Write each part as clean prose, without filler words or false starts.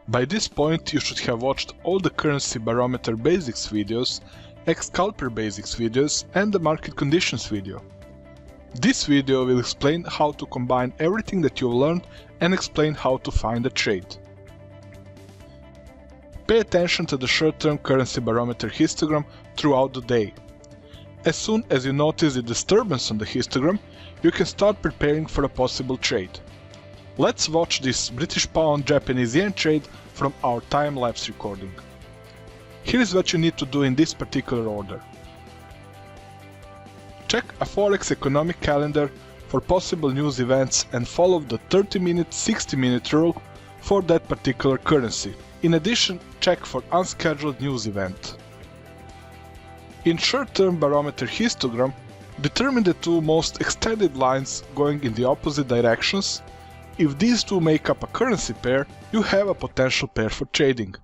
By this point you should have watched all the Currency Barometer Basics videos, Scalper Basics videos and the Market Conditions video. This video will explain how to combine everything that you've learned and explain how to find a trade. Pay attention to the short-term Currency Barometer Histogram throughout the day. As soon as you notice the disturbance on the histogram, you can start preparing for a possible trade. Let's watch this British Pound Japanese Yen trade from our time-lapse recording. Here is what you need to do in this particular order. Check a Forex economic calendar for possible news events and follow the 30-minute, 60-minute rule for that particular currency. In addition, check for unscheduled news event. In short-term barometer histogram, determine the two most extended lines going in the opposite directions. If these two make up a currency pair, you have a potential pair for trading.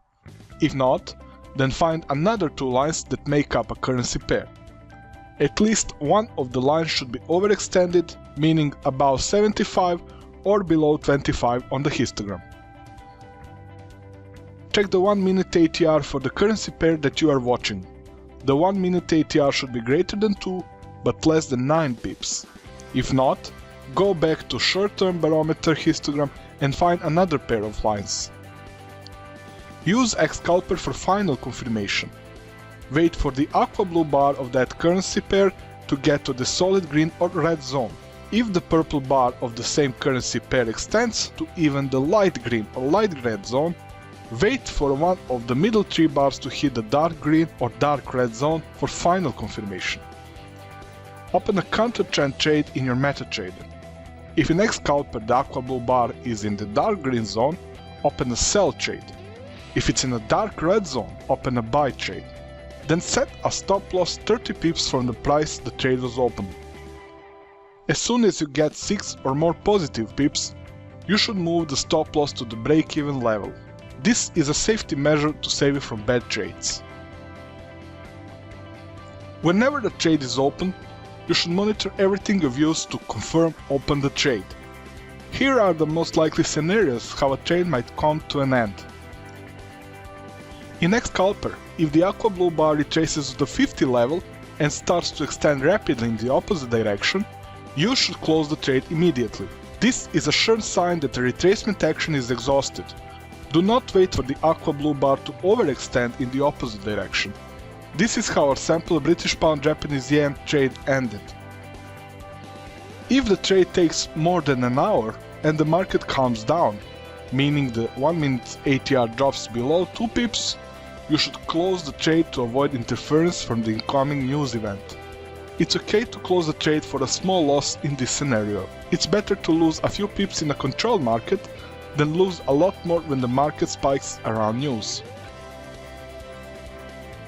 If not, then find another two lines that make up a currency pair. At least one of the lines should be overextended, meaning above 75 or below 25 on the histogram. Check the 1 minute ATR for the currency pair that you are watching. The 1 minute ATR should be greater than 2 but less than 9 pips. If not, go back to short-term barometer histogram and find another pair of lines. Use Scalper for final confirmation. Wait for the aqua blue bar of that currency pair to get to the solid green or red zone. If the purple bar of the same currency pair extends to even the light green or light red zone, wait for one of the middle three bars to hit the dark green or dark red zone for final confirmation. Open a counter trend trade in your MetaTrader. If in Scalper the aqua blue bar is in the dark green zone, open a sell trade. If it's in a dark red zone, open a buy trade. Then set a stop loss 30 pips from the price the trade was opened. As soon as you get 6 or more positive pips, you should move the stop loss to the break-even level. This is a safety measure to save you from bad trades. Whenever the trade is open, you should monitor everything you've used to confirm open the trade. Here are the most likely scenarios how a trade might come to an end. In Scalper, if the aqua blue bar retraces to the 50 level and starts to extend rapidly in the opposite direction, you should close the trade immediately. This is a sure sign that the retracement action is exhausted. Do not wait for the aqua blue bar to overextend in the opposite direction. This is how our sample British Pound Japanese Yen trade ended. If the trade takes more than an hour and the market calms down, meaning the 1 minute ATR drops below 2 pips, you should close the trade to avoid interference from the incoming news event. It's okay to close the trade for a small loss in this scenario. It's better to lose a few pips in a controlled market than lose a lot more when the market spikes around news.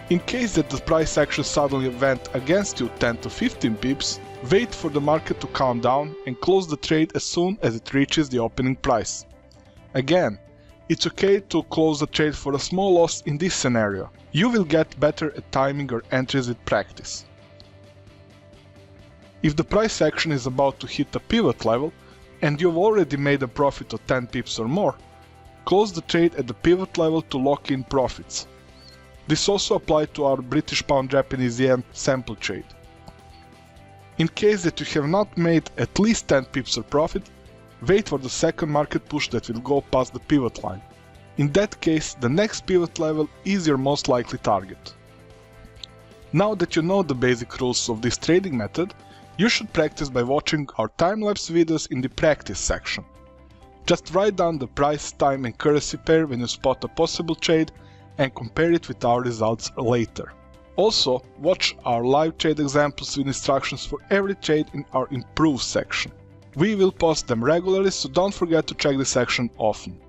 In case that the price action suddenly went against you 10 to 15 pips, wait for the market to calm down and close the trade as soon as it reaches the opening price. Again, it's okay to close the trade for a small loss in this scenario. You will get better at timing your entries with practice. If the price action is about to hit a pivot level and you've already made a profit of 10 pips or more, close the trade at the pivot level to lock in profits. This also applies to our British Pound Japanese Yen sample trade. In case that you have not made at least 10 pips of profit, wait for the second market push that will go past the pivot line. In that case, the next pivot level is your most likely target. Now that you know the basic rules of this trading method, you should practice by watching our time-lapse videos in the practice section. Just write down the price, time and currency pair when you spot a possible trade and compare it with our results later. Also, watch our live trade examples with instructions for every trade in our improve section. We will post them regularly, so don't forget to check this section often.